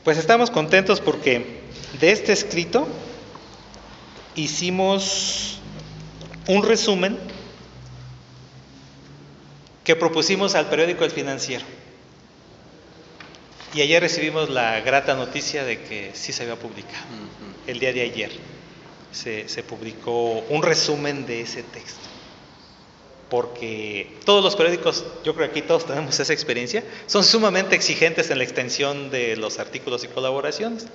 Pues estamos contentos porque de este escrito hicimos un resumen que propusimos al periódico El Financiero. Y ayer recibimos la grata noticia de que sí se había publicado. El día de ayer se publicó un resumen de ese texto. Porque todos los periódicos, yo creo que aquí todos tenemos esa experiencia, son sumamente exigentes en la extensión de los artículos y colaboraciones.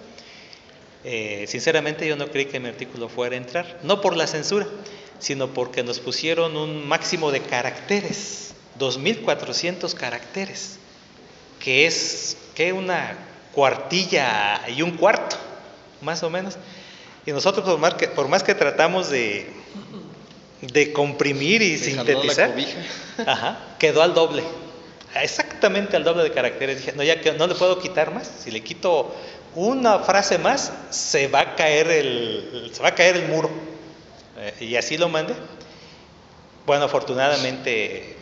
Sinceramente yo no creí que mi artículo fuera a entrar, no por la censura, sino porque nos pusieron un máximo de caracteres, 2.400 caracteres, que es una cuartilla y un cuarto, más o menos. Y nosotros por más que tratamos de comprimir y sintetizar, quedó al doble, exactamente al doble de caracteres. Dije, no, ya que no le puedo quitar más. Si le quito una frase más, se va a caer el muro. Y así lo mandé. Bueno, afortunadamente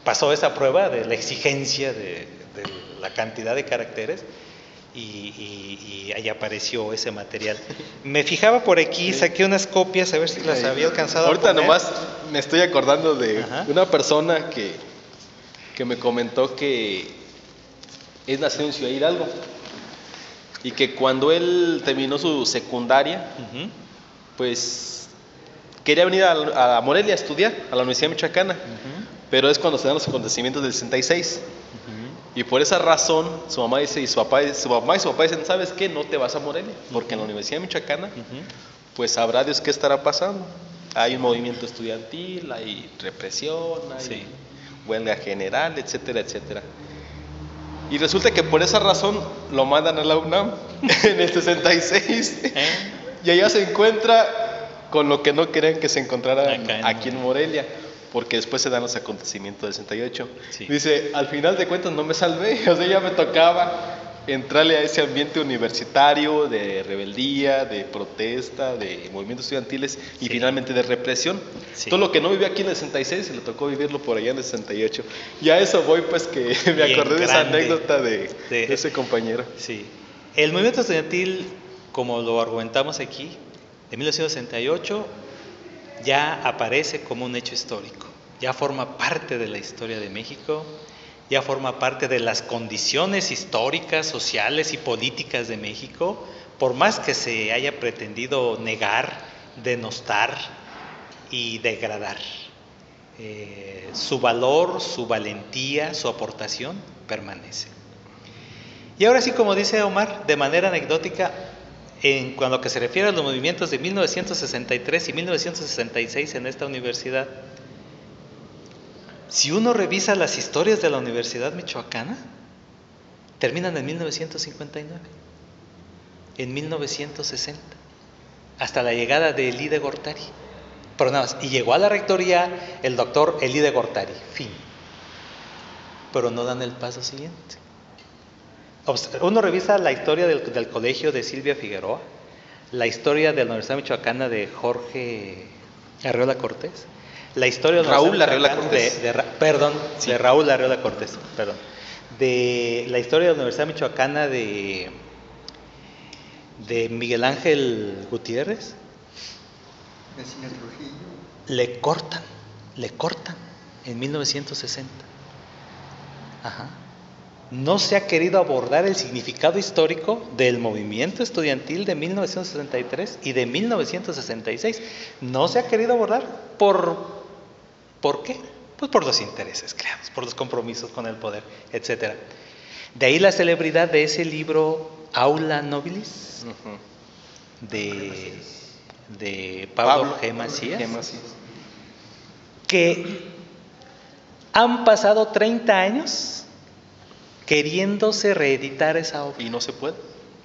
pasó esa prueba de la exigencia de la cantidad de caracteres. Y ahí apareció ese material. Me fijaba por aquí, saqué unas copias a ver si las había alcanzado ahorita a poner. Nomás me estoy acordando de una persona que me comentó que es nacido en Ciudad Hidalgo y que cuando él terminó su secundaria, pues quería venir a Morelia a estudiar, a la Universidad Michoacana, pero es cuando se dan los acontecimientos del 66. Y por esa razón, su mamá y su papá dicen, ¿sabes qué? No te vas a Morelia, porque en la Universidad Michoacana, pues sabrá Dios qué estará pasando. Hay un movimiento estudiantil, hay represión, hay huelga general, etcétera, etcétera. Y resulta que por esa razón lo mandan a la UNAM en el 66. Y allá se encuentra con lo que no querían que se encontrara aquí en Morelia, porque después se dan los acontecimientos del 68. Dice, al final de cuentas no me salvé, o sea, ya me tocaba entrarle a ese ambiente universitario de rebeldía, de protesta, de movimientos estudiantiles y finalmente de represión. Todo lo que no vivió aquí en el 66 se le tocó vivirlo por allá en el 68. Y a eso voy, pues, que me acordé de esa anécdota de ese compañero. Sí. El movimiento estudiantil, como lo argumentamos aquí, de 1968, ya aparece como un hecho histórico, ya forma parte de la historia de México, ya forma parte de las condiciones históricas, sociales y políticas de México, por más que se haya pretendido negar, denostar y degradar. Su valor, su valentía, su aportación permanece. Y ahora sí, como dice Omar, de manera anecdótica, en cuanto que se refiere a los movimientos de 1963 y 1966 en esta universidad, si uno revisa las historias de la Universidad Michoacana, terminan en 1959, en 1960, hasta la llegada de Elí de Gortari. Pero nada más, y llegó a la rectoría el doctor Elí de Gortari, fin. Pero no dan el paso siguiente. Uno revisa la historia del colegio de Silvia Figueroa, la historia de la Universidad Michoacana de Jorge Arreola Cortés, la historia de Raúl Arreola Cortés. de Raúl Arreola Cortés, de la historia de la Universidad Michoacana de Miguel Ángel Gutiérrez. Le cortan en 1960. No se ha querido abordar el significado histórico del movimiento estudiantil de 1963 y de 1966. No se ha querido abordar. ¿Por qué? Pues por los intereses creados, por los compromisos con el poder, etc. De ahí la celebridad de ese libro Aula Nobilis, de Pablo G. Macías, que han pasado 30 años queriéndose reeditar esa obra. Y no se puede,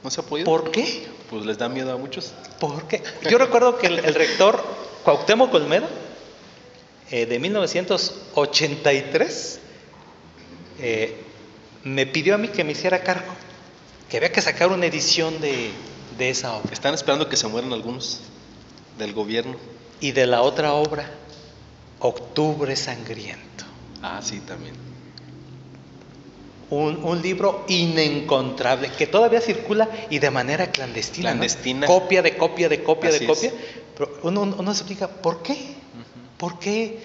no se ha podido. ¿Por qué? Pues les da miedo a muchos. ¿Por qué? Yo recuerdo que el rector Cuauhtémoc Olmedo, de 1983, me pidió a mí que me hiciera cargo, que había que sacar una edición de esa obra. Están esperando que se mueran algunos del gobierno. Y de la otra obra, Octubre Sangriento. Sí, también. un libro inencontrable que todavía circula y de manera clandestina. Clandestina. ¿No? Copia de copia de copia Así de copia. es. Pero uno se explica, ¿por qué? ¿Por qué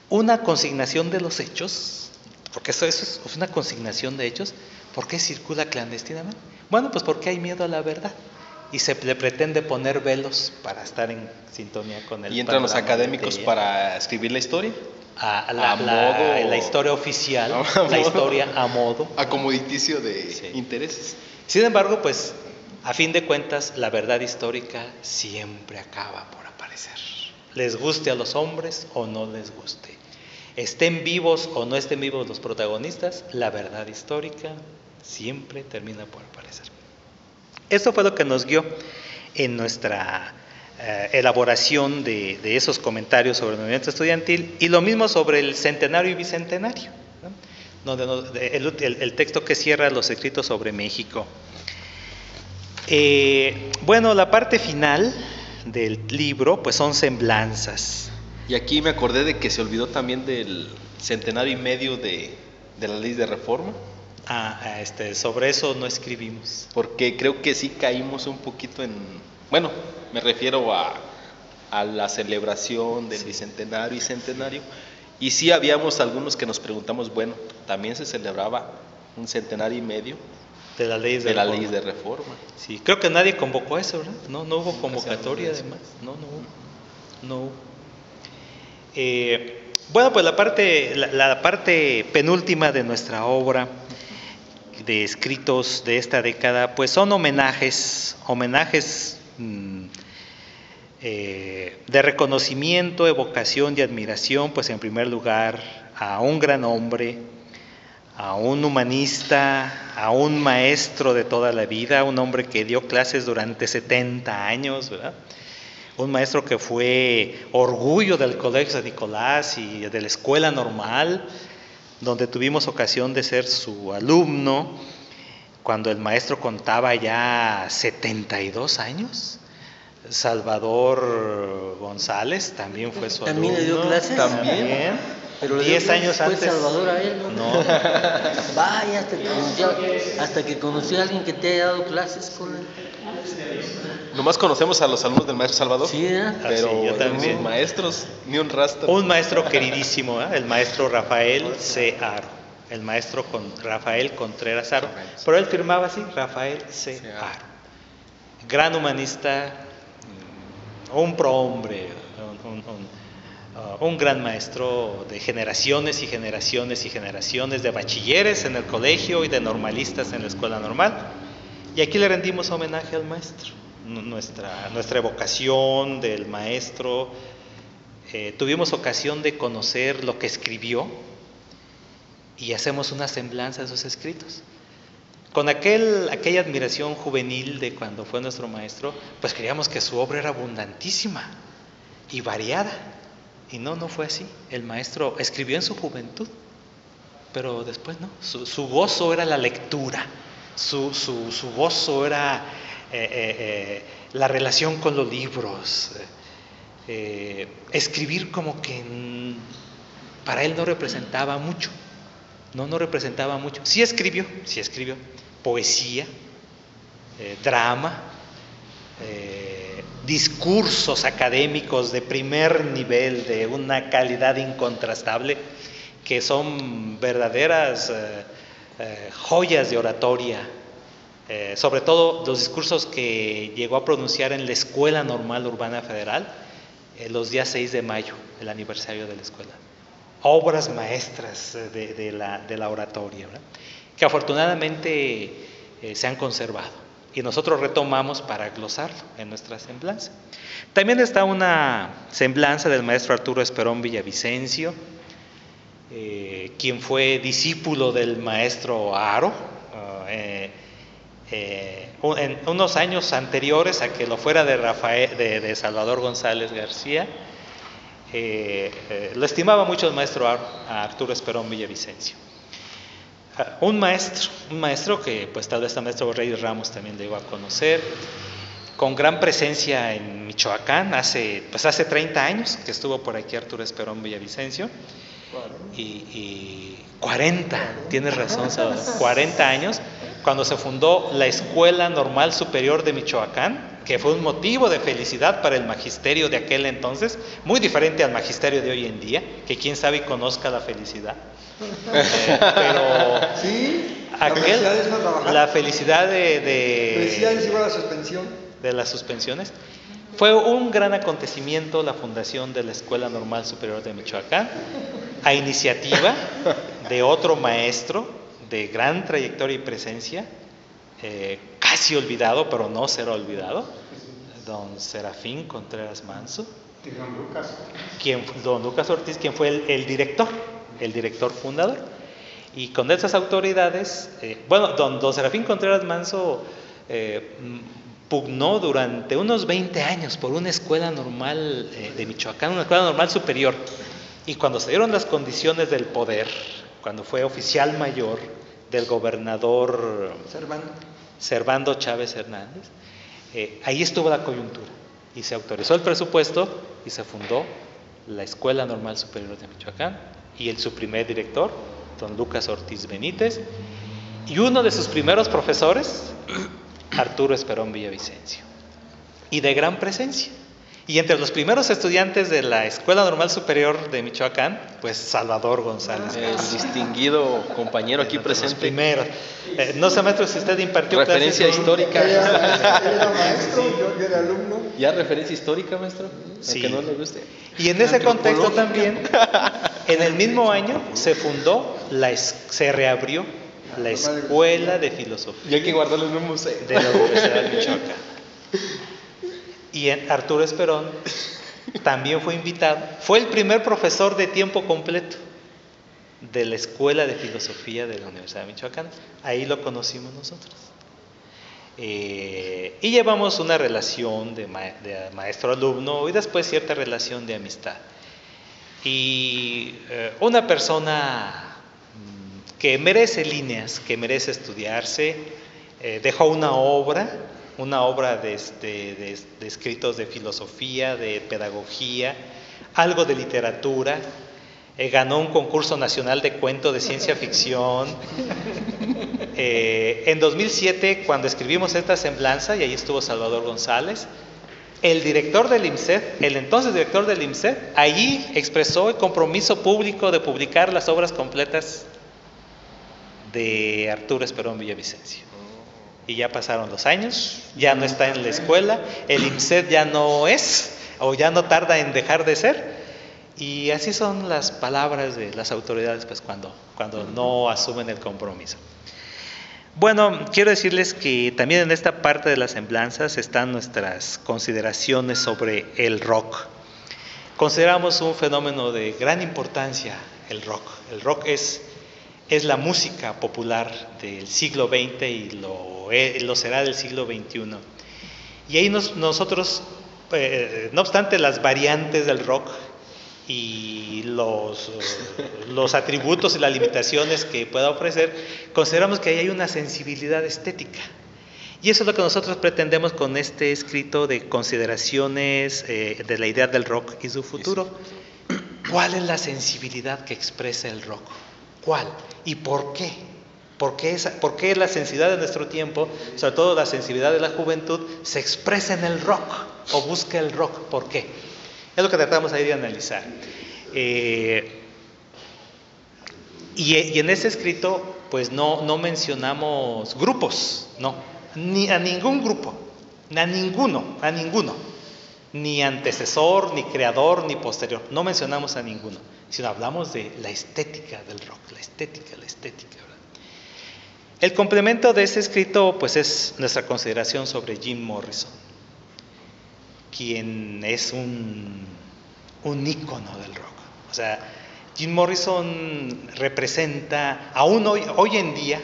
una consignación de los hechos? Porque eso es una consignación de hechos. ¿Por qué circula clandestinamente? Bueno, pues porque hay miedo a la verdad. Y se le pretende poner velos para estar en sintonía con el... Y entran los académicos para escribir la historia. La historia oficial, la historia a modo. Acomoditicio de intereses. Sin embargo, pues, a fin de cuentas, la verdad histórica siempre acaba por aparecer. Les guste a los hombres o no les guste. Estén vivos o no estén vivos los protagonistas, la verdad histórica siempre termina por aparecer. Esto fue lo que nos guió en nuestra elaboración de esos comentarios sobre el movimiento estudiantil, y lo mismo sobre el centenario y bicentenario, ¿no? El texto que cierra los escritos sobre México. Bueno, la parte final del libro pues son semblanzas. Y aquí me acordé de que se olvidó también del centenario y medio de la ley de reforma. Sobre eso no escribimos. Porque creo que sí caímos un poquito en... Bueno, me refiero a la celebración del bicentenario y centenario. Y sí habíamos algunos que nos preguntamos, bueno, también se celebraba un centenario y medio de las leyes de reforma. Sí, creo que nadie convocó eso, ¿verdad? No hubo convocatoria además. No hubo. Bueno, pues la parte penúltima de nuestra obra de escritos de esta década, pues son homenajes de reconocimiento, evocación y admiración, pues en primer lugar a un gran hombre, a un humanista, a un maestro de toda la vida, un hombre que dio clases durante 70 años, ¿verdad? Un maestro que fue orgullo del Colegio San Nicolás y de la Escuela Normal, donde tuvimos ocasión de ser su alumno, cuando el maestro contaba ya 72 años. Salvador González también fue su alumno. ¿También le dio clases? También. Pero 10 años antes. ¿Fue Salvador a él? No. Vaya, hasta que conoció a alguien que te haya dado clases con él. Nomás conocemos a los alumnos del maestro Salvador. Sí, pero yo también. Sus maestros, ni un rastro. Un maestro queridísimo, el maestro Rafael C. Aro. El maestro Rafael Contreras Aro. Pero él firmaba así, Rafael C. Aro. Gran humanista, un prohombre, un gran maestro de generaciones y generaciones y generaciones de bachilleres en el colegio y de normalistas en la escuela normal. Y aquí le rendimos homenaje al maestro, nuestra evocación del maestro. Tuvimos ocasión de conocer lo que escribió y hacemos una semblanza de sus escritos. Con aquella admiración juvenil de cuando fue nuestro maestro, pues creíamos que su obra era abundantísima y variada. Y no fue así. El maestro escribió en su juventud, pero después no. Su gozo era la lectura, su gozo era la relación con los libros. Escribir como que para él no representaba mucho. No representaba mucho. Sí escribió poesía, drama, discursos académicos de primer nivel, de una calidad incontrastable, que son verdaderas joyas de oratoria, sobre todo los discursos que llegó a pronunciar en la Escuela Normal Urbana Federal los días 6 de mayo, el aniversario de la escuela. Obras maestras de la oratoria, ¿verdad? Que afortunadamente se han conservado. Y nosotros retomamos para glosarlo en nuestra semblanza. También está una semblanza del maestro Arturo Esperón Villavicencio, quien fue discípulo del maestro Aro, en unos años anteriores a que lo fuera de Salvador González García. Lo estimaba mucho el maestro Arturo Esperón Villavicencio. Un maestro que pues tal vez el maestro Reyes Ramos también le iba a conocer, con gran presencia en Michoacán, hace 30 años que estuvo por aquí Arturo Esperón Villavicencio, y 40, tienes razón, Salvador, 40 años, cuando se fundó la Escuela Normal Superior de Michoacán, que fue un motivo de felicidad para el magisterio de aquel entonces, muy diferente al magisterio de hoy en día, que quién sabe y conozca la felicidad. Pero sí, la felicidad felicidades igual a la suspensión. De las suspensiones. Fue un gran acontecimiento la fundación de la Escuela Normal Superior de Michoacán, a iniciativa de otro maestro de gran trayectoria y presencia, casi olvidado, pero no será olvidado, don Serafín Contreras Manso, don Lucas Ortiz, quien fue el director fundador. Y con esas autoridades, don Serafín Contreras Manso pugnó durante unos 20 años por una escuela normal de Michoacán, una escuela normal superior. Y cuando se dieron las condiciones del poder, cuando fue oficial mayor del gobernador Servando Chávez Hernández, ahí estuvo la coyuntura y se autorizó el presupuesto y se fundó la Escuela Normal Superior de Michoacán, y su primer director, don Lucas Ortiz Benítez, y uno de sus primeros profesores, Arturo Esperón Villavicencio, y de gran presencia. Y entre los primeros estudiantes de la Escuela Normal Superior de Michoacán, pues Salvador González. El distinguido compañero aquí presente. Los primeros. No sé, maestro, si usted impartió referencia clases. Histórica. Él era maestro, yo era alumno. ¿Ya referencia histórica, maestro? Sí. Aunque no le guste. Y en ese contexto también, en el mismo año se fundó, se reabrió la Escuela de Filosofía. Y hay que guardarlo en un museo. De la Universidad de Michoacán. Y Arturo Esperón también fue invitado. Fue el primer profesor de tiempo completo de la Escuela de Filosofía de la Universidad de Michoacán. Ahí lo conocimos nosotros. Y llevamos una relación de maestro-alumno y después cierta relación de amistad. Y una persona que merece líneas, que merece estudiarse, dejó una obra de escritos de filosofía, de pedagogía, algo de literatura, ganó un concurso nacional de cuento de ciencia ficción. En 2007, cuando escribimos esta semblanza, y ahí estuvo Salvador González, el director del IMSED, el entonces director del IMSED, allí expresó el compromiso público de publicar las obras completas de Arturo Esperón Villavicencio. Y ya pasaron los años, ya no está en la escuela, el IMSED ya no es, o ya no tarda en dejar de ser, y así son las palabras de las autoridades, pues cuando no asumen el compromiso. Bueno, quiero decirles que también en esta parte de las semblanzas están nuestras consideraciones sobre el rock. Consideramos un fenómeno de gran importancia el rock. El rock es la música popular del siglo XX y lo será del siglo XXI. Y ahí nosotros, no obstante las variantes del rock y los atributos y las limitaciones que pueda ofrecer, consideramos que ahí hay una sensibilidad estética. Y eso es lo que nosotros pretendemos con este escrito de consideraciones de la idea del rock y su futuro. ¿Cuál es la sensibilidad que expresa el rock? ¿Cuál? ¿Y por qué? ¿Por qué la sensibilidad de nuestro tiempo, sobre todo la sensibilidad de la juventud, se expresa en el rock o busca el rock? ¿Por qué? Es lo que tratamos ahí de analizar. Y en ese escrito, pues no mencionamos grupos, no, ni a ningún grupo, a ninguno, ni antecesor, ni creador, ni posterior, no mencionamos a ninguno, sino hablamos de la estética del rock, la estética, ¿verdad? El complemento de ese escrito, pues es nuestra consideración sobre Jim Morrison, quien es un ícono del rock. O sea, Jim Morrison representa, aún hoy en día,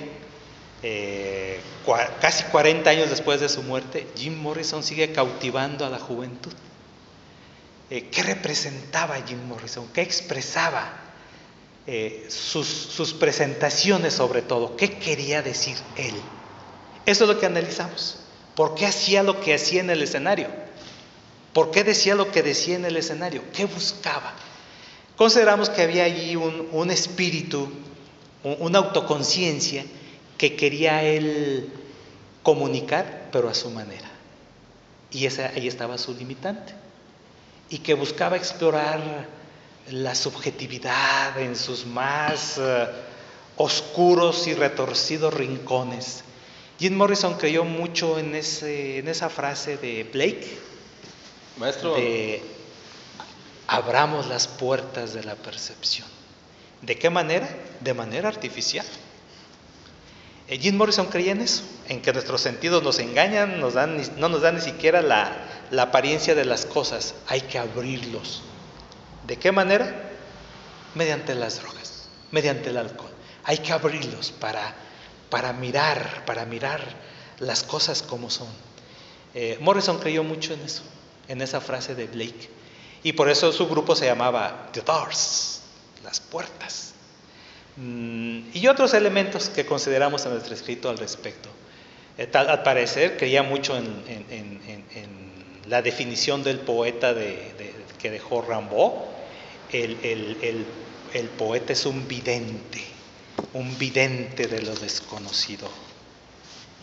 casi 40 años después de su muerte, Jim Morrison sigue cautivando a la juventud. ¿Qué representaba Jim Morrison? ¿Qué expresaba? Sus presentaciones, sobre todo, ¿qué quería decir él? Eso es lo que analizamos. ¿Por qué hacía lo que hacía en el escenario? ¿Por qué decía lo que decía en el escenario? ¿Qué buscaba? Consideramos que había allí un espíritu una autoconciencia que quería él comunicar, pero a su manera. Y ahí estaba su limitante. Y que buscaba explorar la subjetividad en sus más oscuros y retorcidos rincones. Jim Morrison creyó mucho en esa frase de Blake, Maestro, de abramos las puertas de la percepción. ¿De qué manera? De manera artificial. Jim Morrison creía en eso, en que nuestros sentidos nos engañan, no nos dan ni siquiera la apariencia de las cosas. Hay que abrirlos. ¿De qué manera? Mediante las drogas, mediante el alcohol. Hay que abrirlos para mirar las cosas como son. Morrison creyó mucho en eso, en esa frase de Blake. Y por eso su grupo se llamaba The Doors, las puertas. Y otros elementos que consideramos en nuestro escrito al respecto. Al parecer creía mucho en la definición del poeta que dejó Rimbaud. El poeta es un vidente de lo desconocido.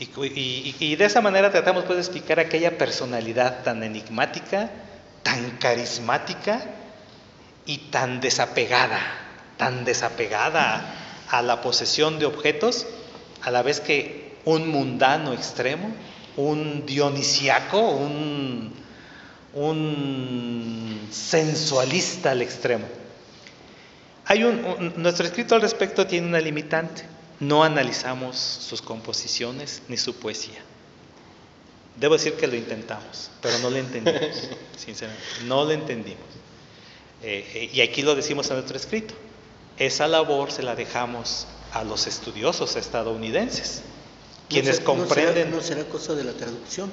Y de esa manera tratamos pues de explicar aquella personalidad tan enigmática, tan carismática y tan desapegada a la posesión de objetos, a la vez que un mundano extremo, un dionisiaco, un sensualista al extremo. Nuestro escrito al respecto tiene una limitante: no analizamos sus composiciones ni su poesía. Debo decir que lo intentamos, pero no lo entendimos, sinceramente, no lo entendimos. Y aquí lo decimos en nuestro escrito. Esa labor se la dejamos a los estudiosos estadounidenses, quienes comprenden. No será cosa de la traducción.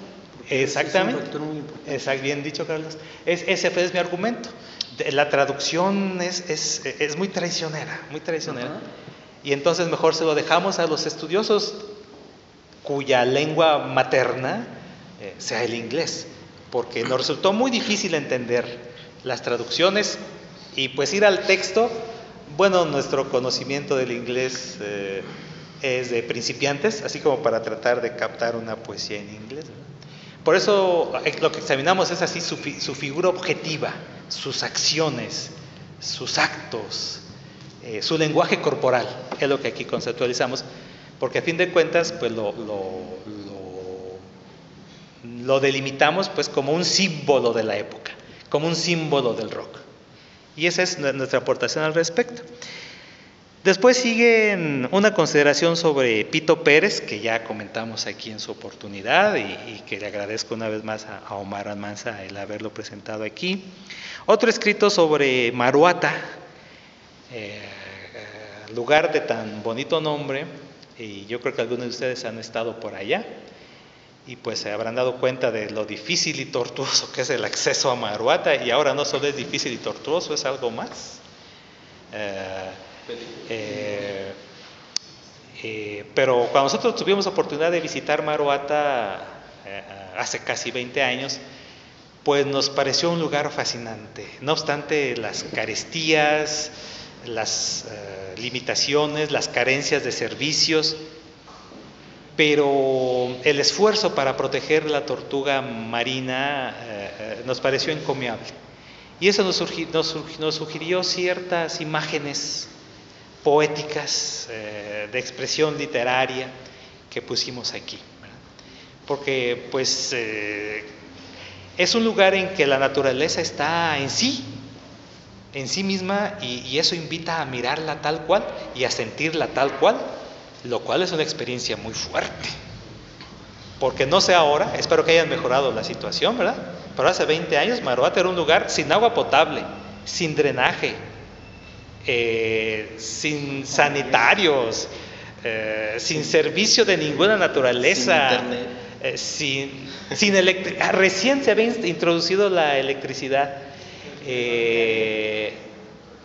Exactamente. Es un factor muy importante. Bien dicho, Carlos. Ese es mi argumento. La traducción es muy traicionera, muy traicionera. Ajá. Y entonces mejor se lo dejamos a los estudiosos cuya lengua materna sea el inglés, porque nos resultó muy difícil entender las traducciones y pues ir al texto. Bueno, nuestro conocimiento del inglés es de principiantes, así como para tratar de captar una poesía en inglés, ¿verdad? Por eso lo que examinamos es así su figura objetiva, sus acciones, sus actos, su lenguaje corporal, es lo que aquí conceptualizamos, porque a fin de cuentas pues lo delimitamos pues como un símbolo de la época, como un símbolo del rock. Y esa es nuestra aportación al respecto. Después sigue una consideración sobre Pito Pérez, que ya comentamos aquí en su oportunidad y que le agradezco una vez más a Omar Almanza el haberlo presentado aquí. Otro escrito sobre Maruata, lugar de tan bonito nombre, y yo creo que algunos de ustedes han estado por allá y pues se habrán dado cuenta de lo difícil y tortuoso que es el acceso a Maruata, y ahora no solo es difícil y tortuoso, es algo más. Pero cuando nosotros tuvimos oportunidad de visitar Maruata hace casi 20 años, pues nos pareció un lugar fascinante. No obstante las carestías, las limitaciones, las carencias de servicios, pero el esfuerzo para proteger la tortuga marina nos pareció encomiable. Y eso nos sugirió ciertas imágenes poéticas, de expresión literaria que pusimos aquí, ¿verdad? Porque pues es un lugar en que la naturaleza está en sí misma, y eso invita a mirarla tal cual y a sentirla tal cual, lo cual es una experiencia muy fuerte. Porque no sé ahora, espero que hayan mejorado la situación, ¿verdad? Pero hace 20 años Maruata era un lugar sin agua potable, sin drenaje, sin sanitarios, sin servicio de ninguna naturaleza, sin internet, recién se había introducido la electricidad,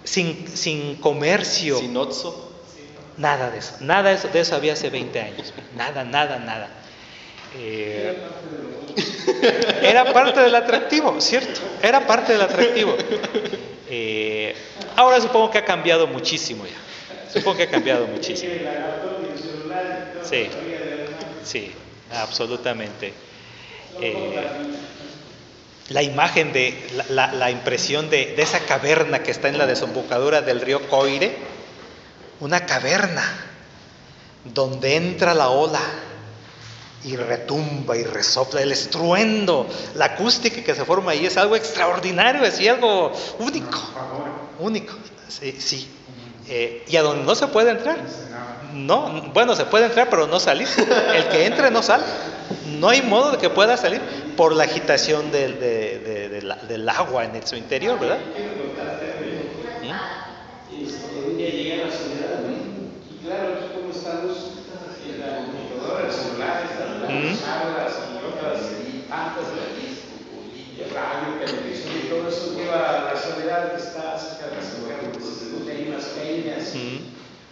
sin comercio, sin Otso. Nada de eso había hace 20 años, nada. Era parte del atractivo, ¿cierto? Era parte del atractivo. Ahora supongo que ha cambiado muchísimo ya. Supongo que ha cambiado muchísimo. Sí, sí, absolutamente. La imagen la impresión de esa caverna que está en la desembocadura del río Coire, una caverna donde entra la ola y retumba y resopla, el estruendo, la acústica que se forma ahí es algo extraordinario, es algo único, sí. Y a donde no se puede entrar, no, bueno, se puede entrar pero no salir, el que entre no sale, no hay modo de que pueda salir por la agitación del agua en su interior, ¿verdad? Un día llegué a la ciudad y claro, aquí como estamos en la computadora, el celular, las aulas y otras tantas de radio, televisión y todo eso lleva a la soledad que está cerca de las mujeres, donde hay unas peñas,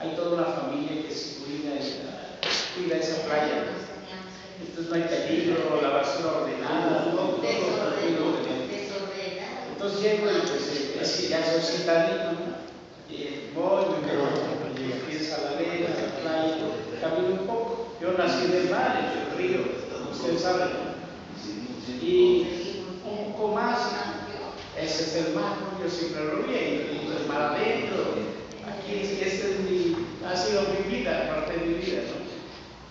hay toda una familia que se cuida esa playa. Entonces no hay peligro, la basura ordenada, todo desordenado. Entonces llego y pues ya soy citadino, ¿no? Voy, me empiezo a la arena, a la playa, camino un poco. Yo nací en el mar, en el río, como ustedes saben, ¿no? Y un poco más, ese es el mar, ¿no? Yo siempre lo vi, y el mar adentro. Aquí, ha sido mi vida, parte de mi vida, ¿no?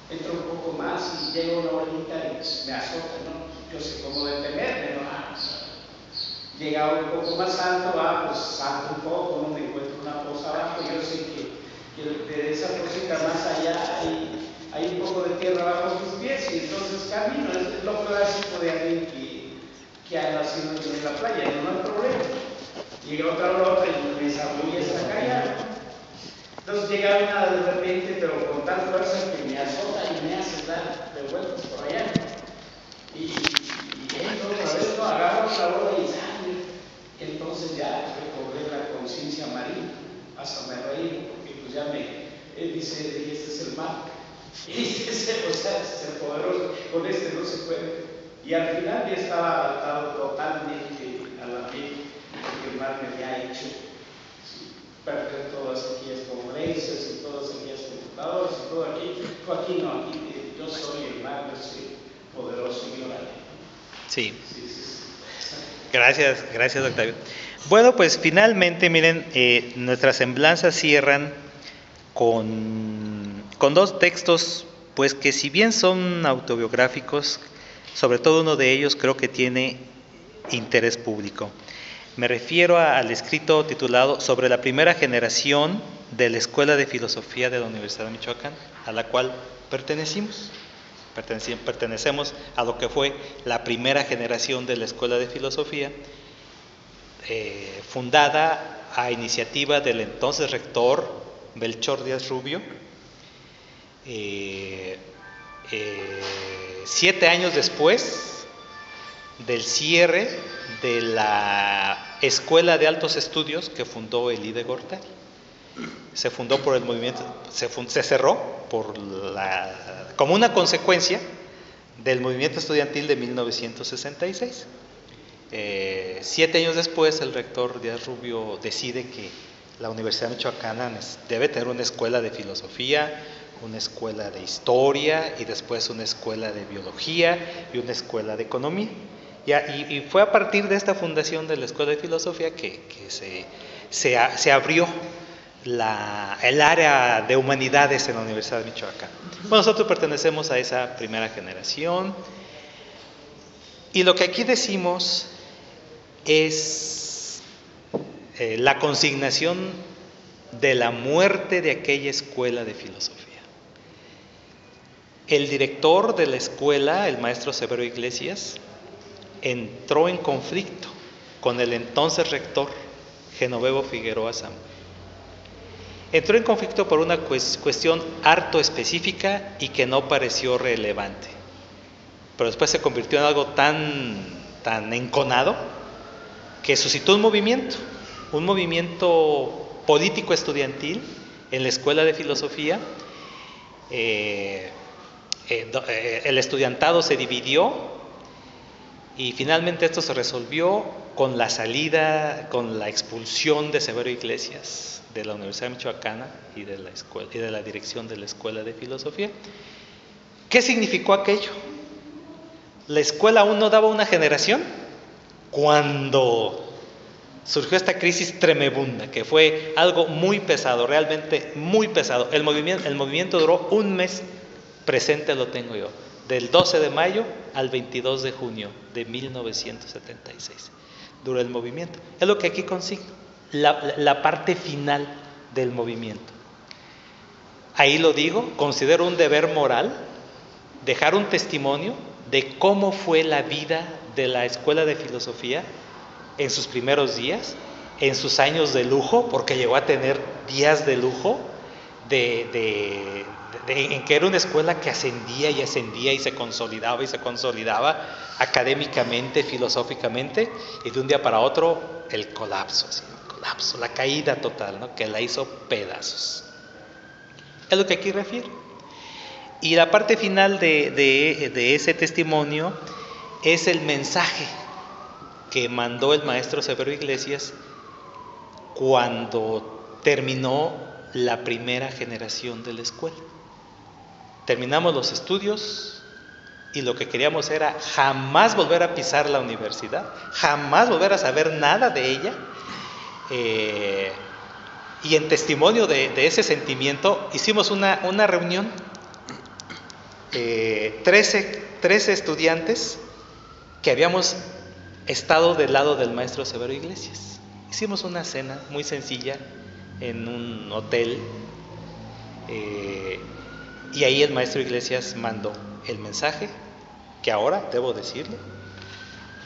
Entro un poco más y llego a una bolita y me azota, ¿no? Yo sé cómo detenerme, ¿no? Llegaba un poco más alto, pues salto un poco, no me encuentro una poza abajo, yo sé que de esa posita más allá hay un poco de tierra bajo mis pies y entonces camino, es lo clásico de alguien que ha nacido en la playa, no hay problema. Llega otra brota y me zabulla hasta acá. Entonces llega una de repente, pero con tal fuerza que me azota y me hace dar de vueltas por allá. Y entro otra vez, agarro la bola y sale. Entonces ya recobré la conciencia marina, hasta me reí, porque pues ya él dice, este es el mar. Y dice, o sea, ser poderoso, con este no se puede. Y al final ya estaba adaptado totalmente a la piel, porque el mar me había hecho perder todas aquellas conferencias y todas aquellas computadoras y todo aquí. Aquí no, aquí yo soy el mar, yo soy poderoso y grande. Sí. Gracias, Octavio. Bueno, pues finalmente, miren, nuestras semblanzas cierran con dos textos, pues que si bien son autobiográficos, sobre todo uno de ellos creo que tiene interés público. Me refiero al escrito titulado Sobre la primera generación de la Escuela de Filosofía de la Universidad de Michoacán, a la cual pertenecemos a lo que fue la primera generación de la Escuela de Filosofía, fundada a iniciativa del entonces rector Melchor Díaz Rubio, 7 años después del cierre de la Escuela de Altos Estudios que fundó Elide Gortari. Se fundó por el movimiento, se cerró como una consecuencia del movimiento estudiantil de 1966. 7 años después, el rector Díaz Rubio decide que la Universidad Michoacana debe tener una escuela de filosofía, una escuela de historia y después una escuela de biología y una escuela de economía. Y fue a partir de esta fundación de la Escuela de Filosofía que se abrió el área de humanidades en la Universidad de Michoacán. Bueno, nosotros pertenecemos a esa primera generación y lo que aquí decimos es la consignación de la muerte de aquella escuela de filosofía. El director de la escuela, el maestro Severo Iglesias, entró en conflicto con el entonces rector Genovevo Figueroa Samuel. Entró en conflicto por una cuestión harto específica y que no pareció relevante, pero después se convirtió en algo tan enconado que suscitó un movimiento político estudiantil en la Escuela de Filosofía. El estudiantado se dividió Y finalmente esto se resolvió con la salida, con la expulsión de Severo Iglesias de la Universidad Michoacana y de la escuela, y de la dirección de la Escuela de Filosofía. ¿Qué significó aquello? La escuela aún no daba una generación cuando surgió esta crisis tremebunda, que fue algo muy pesado, realmente muy pesado. El movimiento duró un mes, presente lo tengo yo, del 12 de mayo al 22 de junio de 1976. Duró el movimiento. Es lo que aquí consigno, la parte final del movimiento. Ahí lo digo, considero un deber moral dejar un testimonio de cómo fue la vida de la Escuela de Filosofía en sus primeros días, en sus años de lujo, porque llegó a tener días de lujo, en que era una escuela que ascendía y ascendía y se consolidaba académicamente, filosóficamente, y de un día para otro el colapso, la caída total, ¿no? Que la hizo pedazos. Es lo que aquí refiero. Y la parte final de ese testimonio es el mensaje que mandó el maestro Severo Iglesias cuando terminó la primera generación de la escuela. Terminamos los estudios y lo que queríamos era jamás volver a pisar la universidad, jamás volver a saber nada de ella. Y en testimonio de ese sentimiento hicimos una reunión, 13 estudiantes que habíamos estado del lado del maestro Severo Iglesias. Hicimos una cena muy sencilla en un hotel, y ahí el maestro Iglesias mandó el mensaje que ahora, debo decirlo,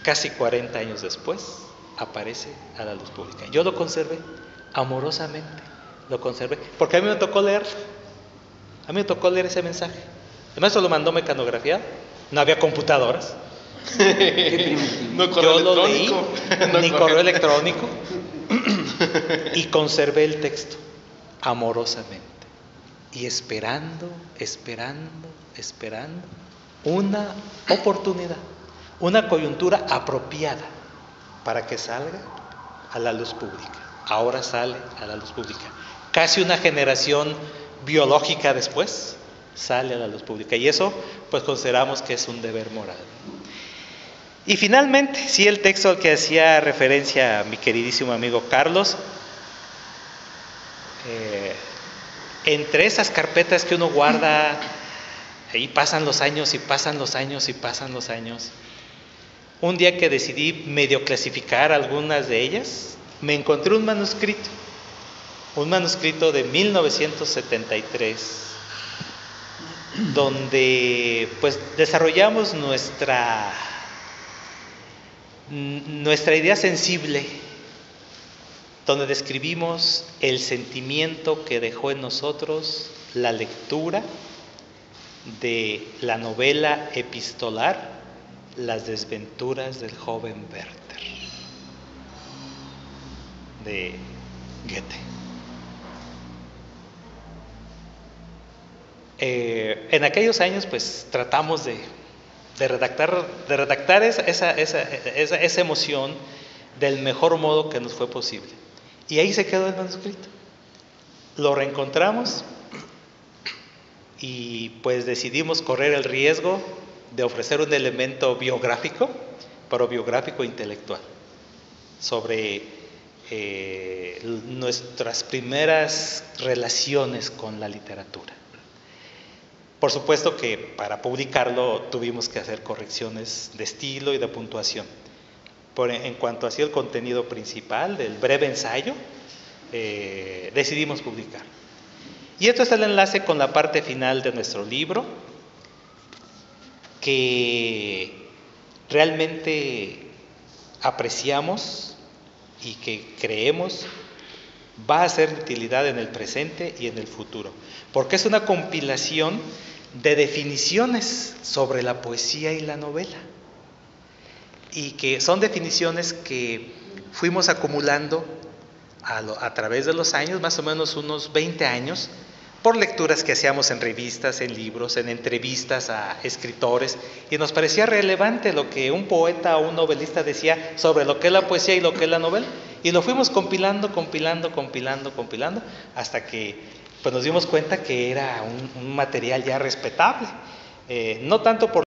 casi 40 años después, aparece a la luz pública. Yo lo conservé, amorosamente lo conservé, porque a mí me tocó leer ese mensaje. El maestro lo mandó mecanografiado, no había computadoras. No correo Yo lo leí, electrónico. ni correo electrónico, y conservé el texto amorosamente y esperando una oportunidad, una coyuntura apropiada para que salga a la luz pública. Ahora sale a la luz pública. Casi una generación biológica después sale a la luz pública, y eso pues consideramos que es un deber moral. Y finalmente, sí, el texto al que hacía referencia mi queridísimo amigo Carlos, entre esas carpetas que uno guarda, ahí pasan los años y pasan los años y pasan los años. Un día que decidí medio clasificar algunas de ellas, me encontré un manuscrito de 1973, donde pues desarrollamos nuestra idea sensible, donde describimos el sentimiento que dejó en nosotros la lectura de la novela epistolar Las desventuras del joven Werther, de Goethe. En aquellos años pues tratamos de redactar esa emoción del mejor modo que nos fue posible. Y ahí se quedó el manuscrito. Lo reencontramos y pues decidimos correr el riesgo de ofrecer un elemento biográfico, pero biográfico intelectual, sobre nuestras primeras relaciones con la literatura. Por supuesto que para publicarlo tuvimos que hacer correcciones de estilo y de puntuación. En cuanto a el contenido principal del breve ensayo, decidimos publicar. Y esto es el enlace con la parte final de nuestro libro, que realmente apreciamos y que creemos va a ser de utilidad en el presente y en el futuro, porque es una compilación de definiciones sobre la poesía y la novela, y que son definiciones que fuimos acumulando a través de los años, más o menos unos 20 años, por lecturas que hacíamos en revistas, en libros, en entrevistas a escritores, y nos parecía relevante lo que un poeta o un novelista decía sobre lo que es la poesía y lo que es la novela, y lo fuimos compilando, hasta que pues, nos dimos cuenta que era un material ya respetable, no tanto por